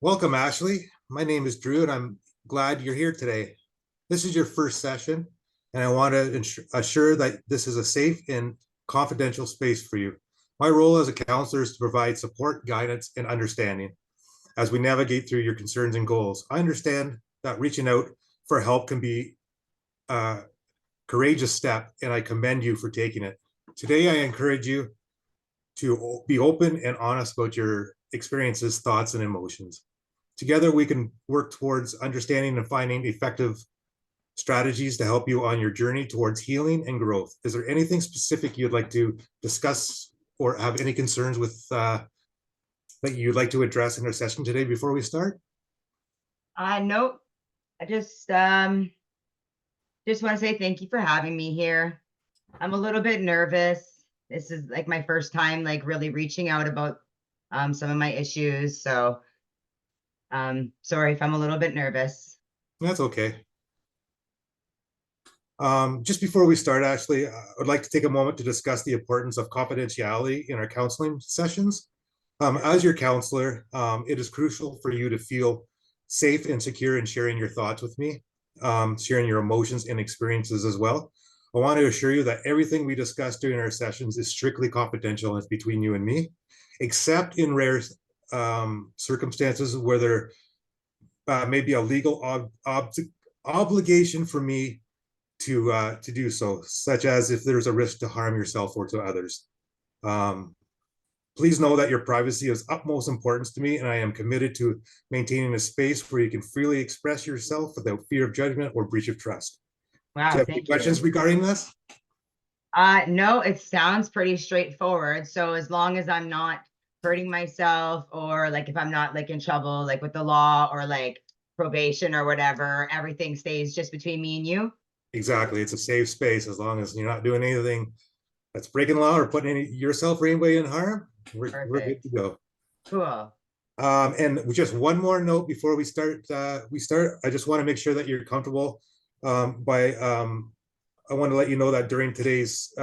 Welcome, Ashley. My name is Drew, and I'm glad you're here today. This is your first session, and I want to assure that this is a safe and confidential space for you. My role as a counselor is to provide support, guidance, and understanding as we navigate through your concerns and goals. I understand that reaching out for help can be a courageous step, and I commend you for taking it. Today, I encourage you to be open and honest about your experiences, thoughts, and emotions. Together, we can work towards understanding and finding effective strategies to help you on your journey towards healing and growth. Is there anything specific you'd like to discuss or have any concerns with that you'd like to address in our session today before we start? Nope. I just want to say thank you for having me here. I'm a little bit nervous. This is like my first time like really reaching out about some of my issues. So sorry if I'm a little bit nervous. That's okay. Just before we start, Ashley, I'd like to take a moment to discuss the importance of confidentiality in our counseling sessions. As your counselor, it is crucial for you to feel safe and secure in sharing your thoughts with me, sharing your emotions and experiences as well. I want to assure you that everything we discuss during our sessions is strictly confidential and it's between you and me, except in rare circumstances where there may be a legal obligation for me to do so, such as if there's a risk to harm yourself or to others. Um, Please know that your privacy is utmost importance to me, and I am committed to maintaining a space where you can freely express yourself without fear of judgment or breach of trust. Do you Wow, have any thank questions you. regarding this? No, it sounds pretty straightforward. So as long as I'm not hurting myself or like if I'm not like in trouble like with the law or like probation or whatever, everything stays just between me and you. Exactly. It's a safe space as long as you're not doing anything that's breaking law or putting yourself or anybody in harm. We're good to Perfect. go. Cool. And just one more note before we start. I just want to make sure that you're comfortable. By I want to let you know that during today's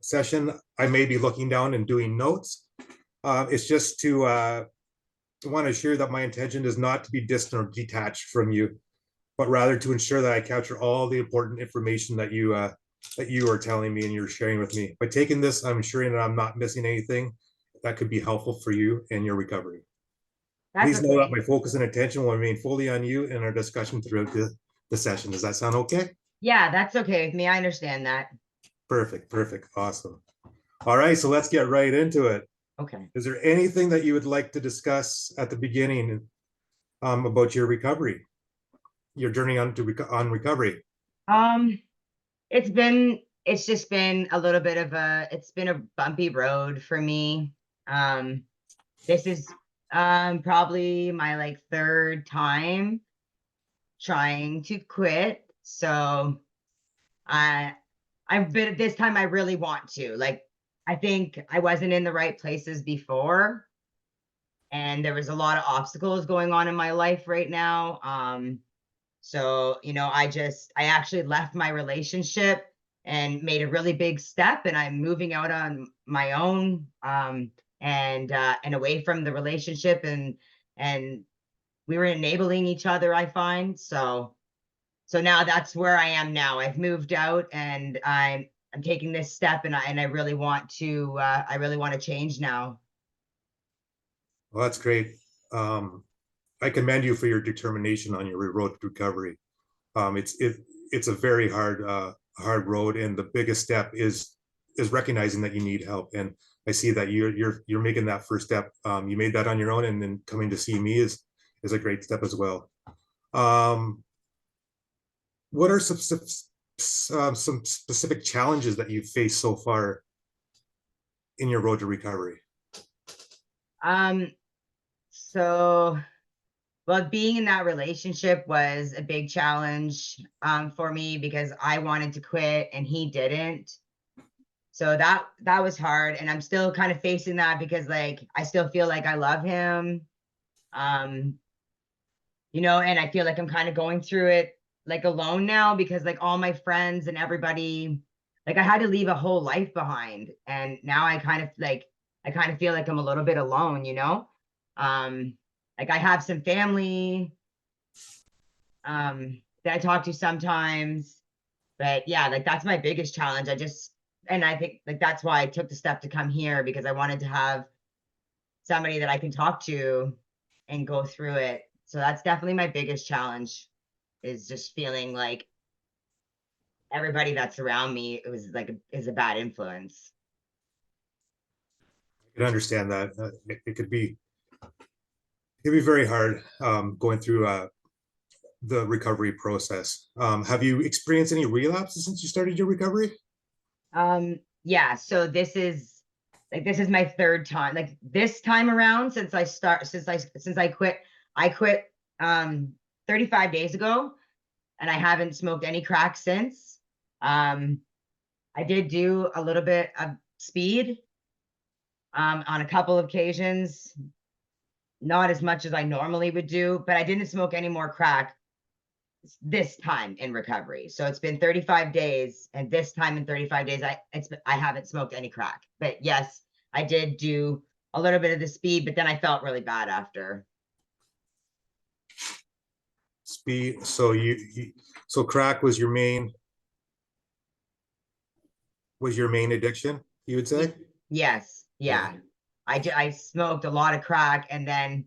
session, I may be looking down and doing notes. It's just to want to assure that my intention is not to be distant or detached from you, but rather to ensure that I capture all the important information that you are telling me and you're sharing with me. By taking this, I'm ensuring that I'm not missing anything that could be helpful for you and your recovery. That's Please know that okay. my focus and attention will remain fully on you and our discussion throughout the session. Does that sound okay? Yeah, that's okay with me. I understand that. Perfect, perfect, awesome. All right, so let's get right into it. Okay. Is there anything that you would like to discuss at the beginning about your recovery, your journey on recovery? Um, it's just been a little bit of it's been a bumpy road for me. Um, this is probably my like third time trying to quit. So I I've been this time I really want to. Like I think I wasn't in the right places before and there was a lot of obstacles going on in my life right now. So, I actually left my relationship and made a really big step and I'm moving out on my own and away from the relationship and we were enabling each other, I find. So now that's where I am now. I've moved out and I'm taking this step and I really want to change now. Well, that's great. Um, I commend you for your determination on your road to recovery. It's a very hard road, and the biggest step is recognizing that you need help. And I see that you're making that first step. You made that on your own, and then coming to see me is a great step as well. Um, what are some specific challenges that you've faced so far in your road to recovery? Um, so well, being in that relationship was a big challenge for me because I wanted to quit and he didn't. So that was hard, and I'm still kind of facing that because like I still feel like I love him. Um, and I feel like I'm kind of going through it like alone now because like all my friends and everybody, like I had to leave a whole life behind, and now I kind of feel like I'm a little bit alone. Um, like I have some family that I talk to sometimes, but yeah, like that's my biggest challenge. And I think like that's why I took the step to come here, because I wanted to have somebody that I can talk to and go through it. So that's definitely my biggest challenge, is just feeling like everybody that's around me is a bad influence. I can understand that. It could be very hard going through the recovery process. Have you experienced any relapses since you started your recovery? Yeah, so this is my third time. Like this time around, since I quit 35 days ago, and I haven't smoked any crack since. Um, I did do a little bit of speed on a couple of occasions, not as much as I normally would do, but I didn't smoke any more crack this time in recovery. So it's been 35 days, and this time in 35 days, I haven't smoked any crack. But yes, I did do a little bit of the speed, but then I felt really bad after. Speed. So so crack was your main addiction, you would say? Yes, Yeah. yeah. I smoked a lot of crack, and then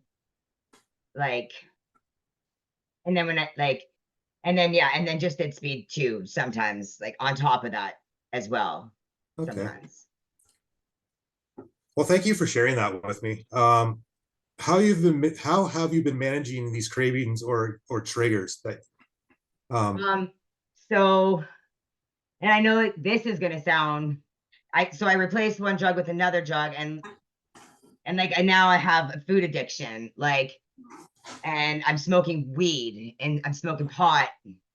like and then when I like and then yeah, and then just did speed too sometimes, like on top of that as well Okay. sometimes. Well, thank you for sharing that with me. How have you been managing these cravings or triggers that um Um, so and I know this is gonna sound I replaced one drug with another drug, and like and now I have a food addiction, like, and I'm smoking weed and I'm smoking pot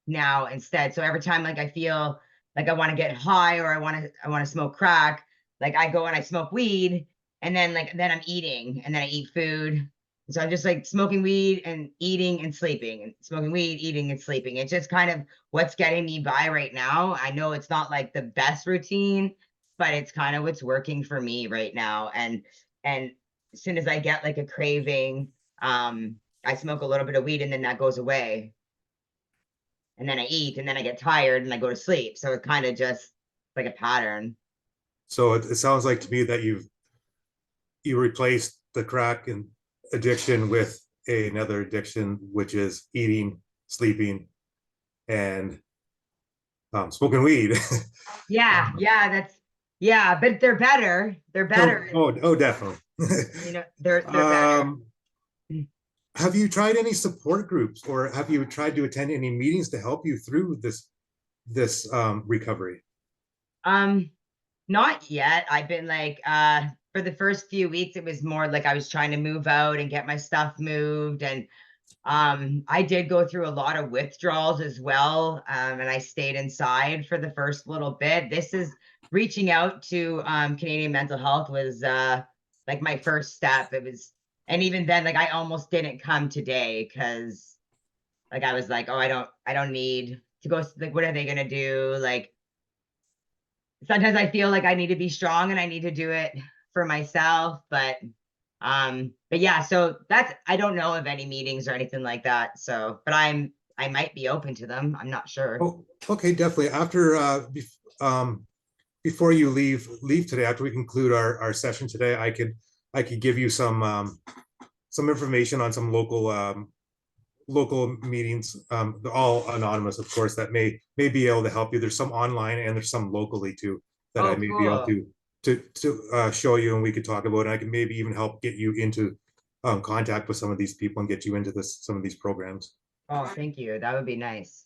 now instead. So every time like I feel like I want to get high, or I want to smoke crack, like I go and I smoke weed, and then I'm eating, and then I eat food. So I'm just like smoking weed and eating and sleeping, and smoking weed, eating and sleeping. It's just kind of what's getting me by right now. I know it's not like the best routine, but it's kind of what's working for me right now. And as soon as I get like a craving, I smoke a little bit of weed, and then that goes away. And then I eat, and then I get tired and I go to sleep. So it's kind of just like a pattern. so it sounds like to me that you replaced the crack and addiction with another addiction, which is eating, sleeping, and smoking weed. Yeah, yeah, yeah, but they're better. They're better. Oh, definitely. You know, they're better. um, have you tried any support groups, or have you tried to attend any meetings to help you through this recovery? Um, Not yet. I've been like, for the first few weeks, it was more like I was trying to move out and get my stuff moved. And I did go through a lot of withdrawals as well. And I stayed inside for the first little bit. This is reaching out to Canadian Mental Health was like my first step. It was, and even then, like I almost didn't come today, because like I was like, oh, I don't need to go. Like, what are they gonna do? Like sometimes I feel like I need to be strong and I need to do it for myself. But yeah, so that's, I don't know of any meetings or anything like that. So, but I might be open to them. I'm not sure. Oh, okay, definitely. After before you leave today, after we conclude our session today, I could give you some information on some local meetings, all anonymous, of course, that may be able to help you. There's some online and there's some locally too that I Oh, may be able cool. to show you, and we could talk about it. And I can maybe even help get you into contact with some of these people and get you into some of these programs. Oh, thank you. That would be nice.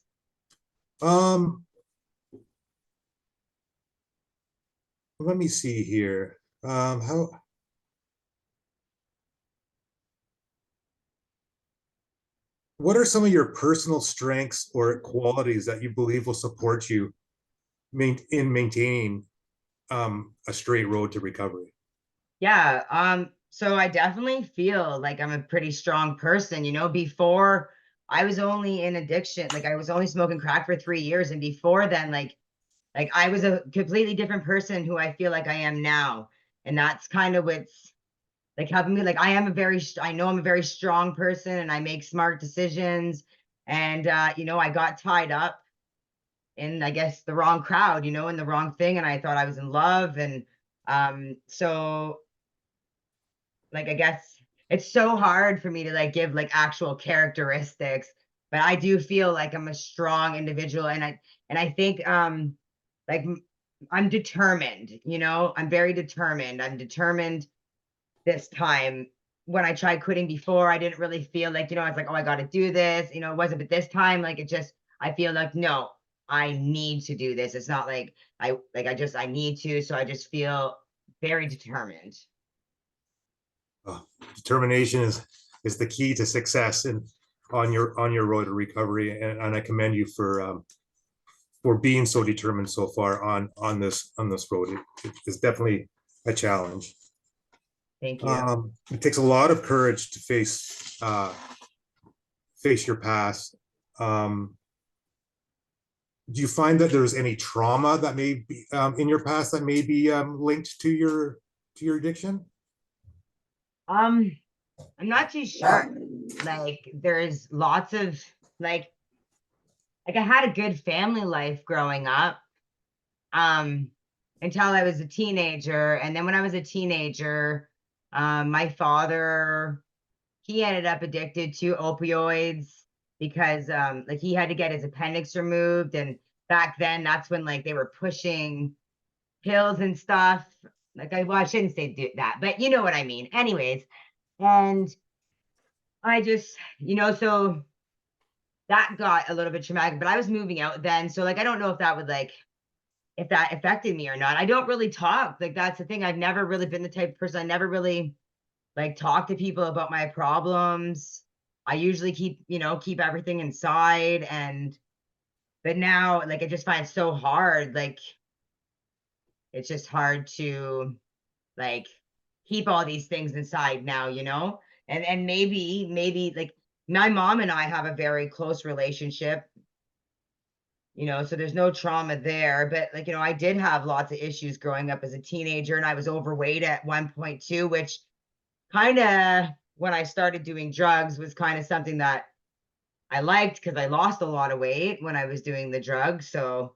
Um, let me see here. How what are some of your personal strengths or qualities that you believe will support you in maintaining a straight road to recovery? Yeah. So I definitely feel like I'm a pretty strong person. Before I was only in addiction, like I was only smoking crack for 3 years. And before then, like I was a completely different person who I feel like I am now. And that's kind of what's like helping me. Like I am I know I'm a very strong person and I make smart decisions. And you know, I got tied up in, I guess, the wrong crowd, you know, in the wrong thing. And I thought I was in love. And so like I guess it's so hard for me to like give like actual characteristics, but I do feel like I'm a strong individual. And I think like I'm determined, you know, I'm very determined. I'm determined this time. When I tried quitting before, I didn't really feel like, you know, I was like, oh, I got to do this, you know, it wasn't. But this time, like, I feel like, no, I need to do this. It's not like I need to. So I just feel very determined. Determination is the key to success and on your road to recovery. And I commend you for being so determined so far on this road. It's definitely a challenge. Thank you. It takes a lot of courage to face your past. Do you find that there's any trauma that may be in your past that may be linked to your addiction? I'm not too sure. Like, there's lots of like, I had a good family life growing up, um, until I was a teenager. And then when I was a teenager, my father, he ended up addicted to opioids because like he had to get his appendix removed. And back then that's when like they were pushing pills and stuff. Like well, I shouldn't say do that, but you know what I mean. Anyways, and I just, you know, so that got a little bit traumatic, but I was moving out then. So like I don't know if that would like if that affected me or not. I don't really talk. Like that's the thing. I've never really been the type of person. I never really like talk to people about my problems. I usually keep, you know, keep everything inside. And but now like I just find it so hard. Like it's just hard to like keep all these things inside now, you know? And maybe like my mom and I have a very close relationship, you know, so there's no trauma there. But like, you know, I did have lots of issues growing up as a teenager, and I was overweight at 1.2, which kind of when I started doing drugs was kind of something that I liked because I lost a lot of weight when I was doing the drugs. So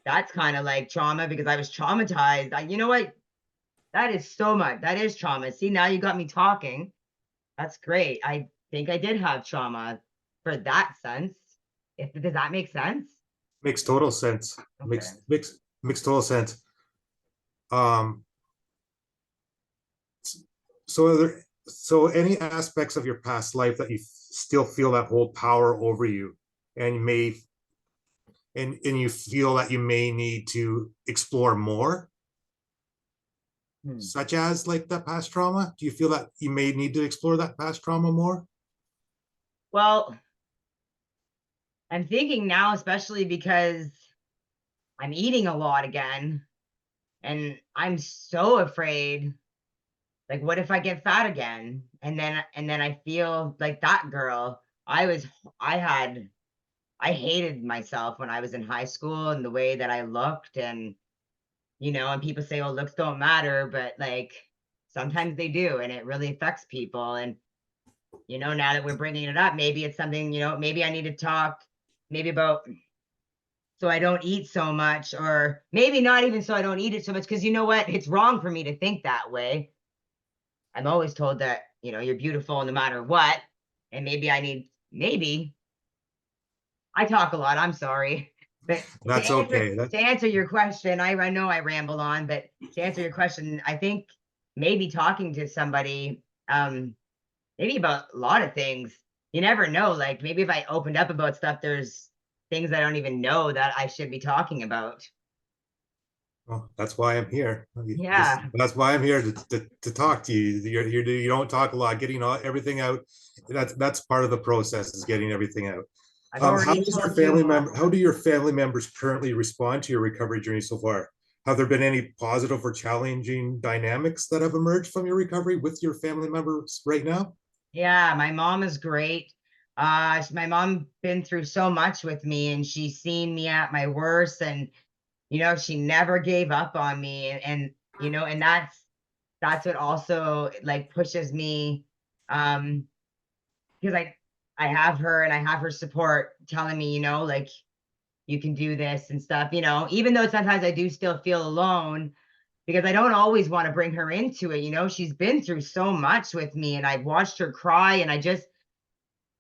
that's kind of like trauma because I was traumatized. You know what? That is so much. That is trauma. See, now you got me talking. That's great. I think I did have trauma for that sense. If does that make sense? Makes total sense. Okay. Makes total sense. Um, so any aspects of your past life that you still feel that hold power over you, and you may and you feel that you may need to explore more, Hmm. such as like that past trauma? Do you feel that you may need to explore that past trauma more? Well, I'm thinking now, especially because I'm eating a lot again, and I'm so afraid. Like, what if I get fat again? And then I feel like that girl. I had I hated myself when I was in high school and the way that I looked. And you know, and people say, oh, looks don't matter, but like sometimes they do, and it really affects people. And you know, now that we're bringing it up, maybe it's something, you know, maybe I need to talk maybe about so I don't eat so much, or maybe not even so I don't eat it so much, because you know what? It's wrong for me to think that way. I'm always told that, you know, you're beautiful no matter what. And maybe I talk a lot. I'm sorry. But That's okay. to answer your question, I know I ramble on, but to answer your question, I think maybe talking to somebody, maybe about a lot of things, you never know. Like maybe if I opened up about stuff, there's things I don't even know that I should be talking about. Well, that's why I'm here. Yeah. That's why I'm here to talk to you. You don't talk a lot, getting everything out. That's part of the process is getting everything out. I've already told you. How do your family members currently respond to your recovery journey so far? Have there been any positive or challenging dynamics that have emerged from your recovery with your family members right now? Yeah, my mom is great. My mom been through so much with me, and she's seen me at my worst, and you know, she never gave up on me. And you know, and that's what also like pushes me, because I have her and I have her support telling me, like you can do this and stuff, even though sometimes I do still feel alone because I don't always want to bring her into it. She's been through so much with me and I've watched her cry and I just,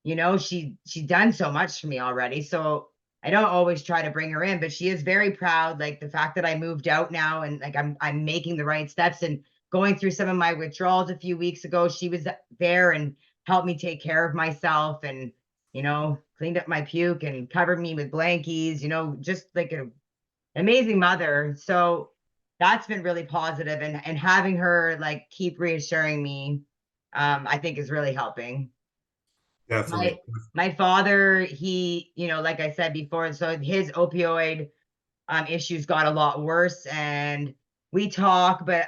she's done so much for me already. So I don't always try to bring her in, but she is very proud. Like the fact that I moved out now and like I'm making the right steps and going through some of my withdrawals a few weeks ago, she was there and helped me take care of myself and cleaned up my puke and covered me with blankies, just like an amazing mother. So that's been really positive and having her like keep reassuring me, I think is really helping. Definitely. My father, he, like I said before, so his opioid issues got a lot worse and we talk, but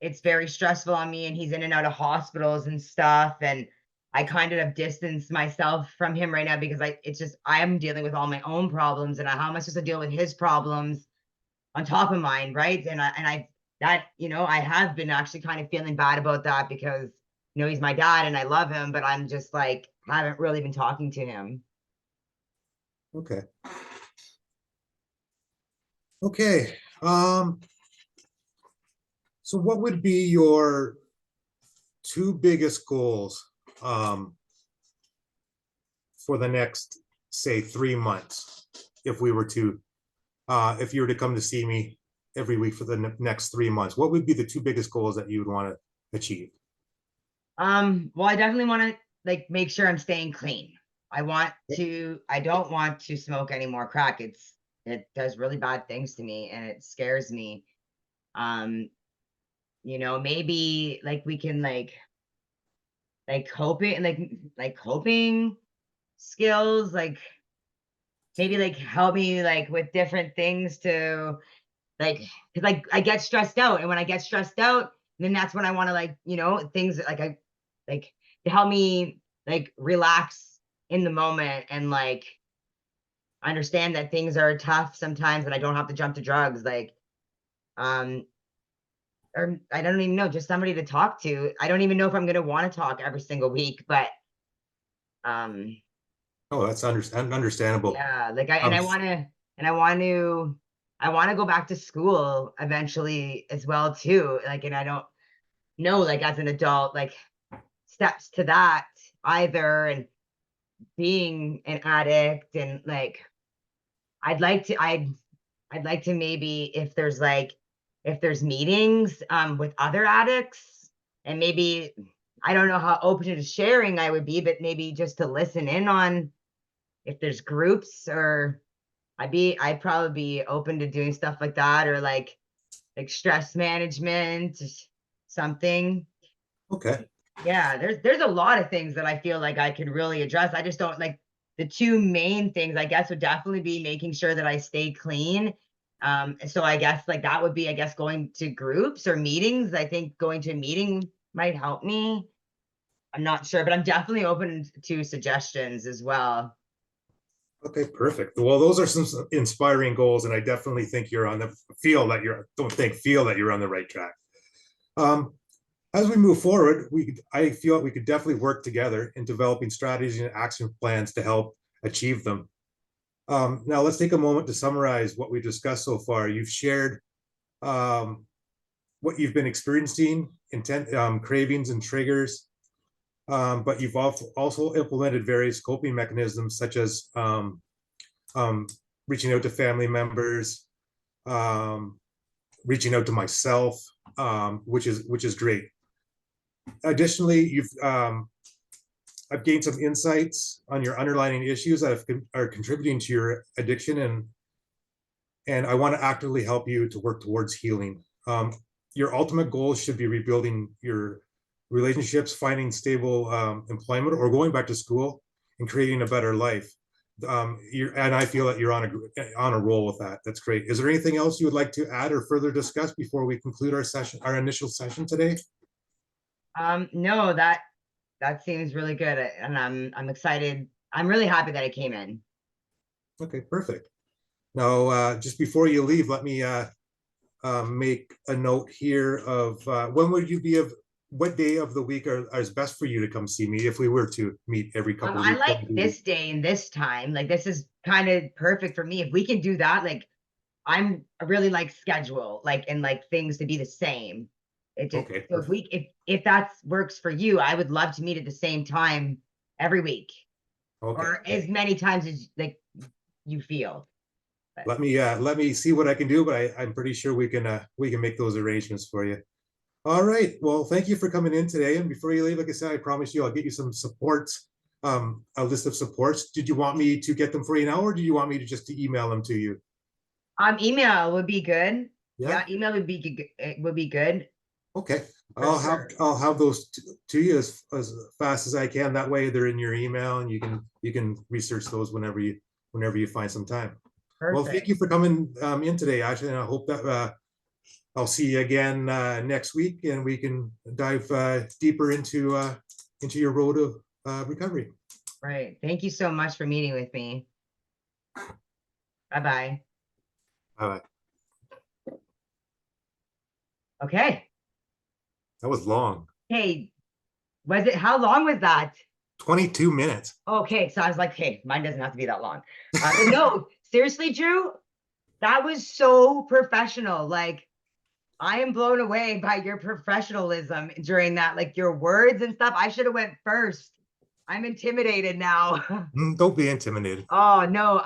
it's very stressful on me and he's in and out of hospitals and stuff. And I kind of have distanced myself from him right now because I'm dealing with all my own problems and how am I supposed to deal with his problems on top of mine, right? I have been actually kind of feeling bad about that because he's my dad and I love him, but I'm just like haven't really been talking to him. Okay. Okay. So what would be your two biggest goals for the next, say, 3 months? If you were to come to see me every week for the next 3 months, what would be the two biggest goals that you would want to achieve? Well, I definitely want to like make sure I'm staying clean. I don't want to smoke any more crack. It does really bad things to me and it scares me. Um, maybe like we can like coping like coping skills, like maybe like help me like with different things to like because like I get stressed out and when I get stressed out, then that's when I want to like, things like I like to help me like relax in the moment and like understand that things are tough sometimes and I don't have to jump to drugs. Like um or I don't even know, just somebody to talk to. I don't even know if I'm gonna want to talk every single week, but um Oh, that's understandable. yeah, like I and Um, I want to and I want to go back to school eventually as well too. Like and I don't know like as an adult like steps to that either and being an addict and like I'd like to I'd like to maybe if there's meetings with other addicts and maybe I don't know how open to sharing I would be, but maybe just to listen in on if there's groups or I'd probably be open to doing stuff like that or like stress management, something. okay. Yeah, there's a lot of things that I feel like I could really address. I just don't like the two main things, I guess, would definitely be making sure that I stay clean. So I guess like that would be, I guess, going to groups or meetings. I think going to a meeting might help me. I'm not sure, but I'm definitely open to suggestions as well. Okay, perfect. Well, those are some inspiring goals, and I definitely think you're on the feel that you're on the right track. Um, as we move forward, I feel we could definitely work together in developing strategies and action plans to help achieve them. Now, let's take a moment to summarize what we discussed so far. You've shared um, what you've been experiencing, intent, cravings, and triggers, but you've also implemented various coping mechanisms such as um, reaching out to family members, um, reaching out to myself, which is great. Additionally, I've gained some insights on your underlying issues that are contributing to your addiction, and I want to actively help you to work towards healing. Your ultimate goal should be rebuilding your relationships, finding stable employment, or going back to school and creating a better life. And I feel that you're on a roll with that. That's great. Is there anything else you would like to add or further discuss before we conclude our initial session today? No, that seems really good, and I'm excited. I'm really happy that I came in. Okay, perfect. Now, just before you leave, let me make a note here of when would you be of what day of the week is best for you to come see me if we were to meet every couple of I weeks? like this day and this time. Like this is kind of perfect for me. If we can do that, like I really like schedule, like and like things to be the same. It just Okay, so perfect. if that works for you, I would love to meet at the same time every week Okay. or as many times as like you feel. But Let me see what I can do, but I'm pretty sure we can make those arrangements for you. All right. Well, thank you for coming in today. And before you leave, like I said, I promise you I'll get you some supports, a list of supports. Did you want me to get them for you now, or do you want me to just to email them to you? email would be good. Yeah. Yeah, email would be good Okay. for sure. I'll have those to you as fast as I can. That way they're in your email and you can research those whenever you find some time. Well, thank you Perfect. for coming in today, Ashley, and I hope that I'll see you again next week, and we can dive deeper into your road of recovery. Right. Thank you so much for meeting with me. Bye-bye. Uh, Okay. that was long. Hey, was it how long was that? 22 minutes. Okay, so I was like, hey, mine doesn't have to be that long. But no, seriously, Drew, that was so professional. Like, I am blown away by your professionalism during that, like your words and stuff. I should have went first. I'm intimidated now. Don't be intimidated. Oh no,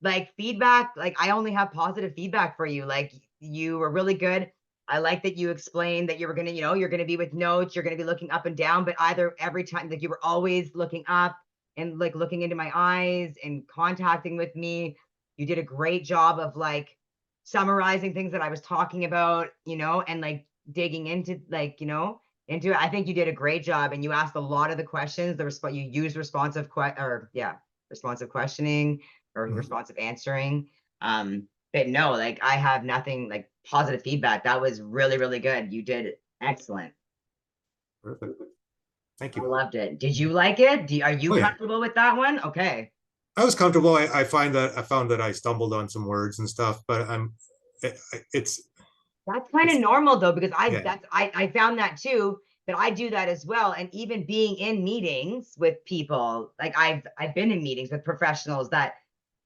like feedback, like I only have positive feedback for you. Like you were really good. I like that you explained that you were gonna, you're gonna be with notes, you're gonna be looking up and down, but either every time, like you were always looking up and like looking into my eyes and contacting with me. You did a great job of like summarizing things that I was talking about, and like digging into into it. I think you did a great job and you asked a lot of the questions. You used responsive questioning or Mhm. responsive answering. But no, like I have nothing like positive feedback. That was really, really good. You did excellent. Perfect. Thank I you. loved it. Did you like it? Are you Oh yeah, comfortable with that one? Okay. I was comfortable. I found that I stumbled on some words and stuff, but it's That's kind of it's normal though, because yeah. I found that too, that I do that as well. And even being in meetings with people, like I've been in meetings with professionals that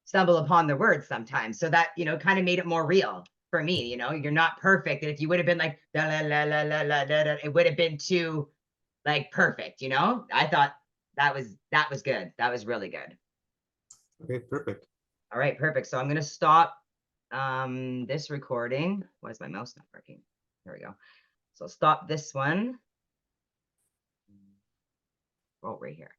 stumble upon the words sometimes. So that, kind of made it more real for me. You're not perfect. And if you would have been like la la la la la la da, da, it would have been too like perfect. I thought that was good. That was really good. Okay, perfect. All right, perfect. So I'm gonna stop this recording. Why is my mouse not working? There we go. So stop this one. Oh, right here.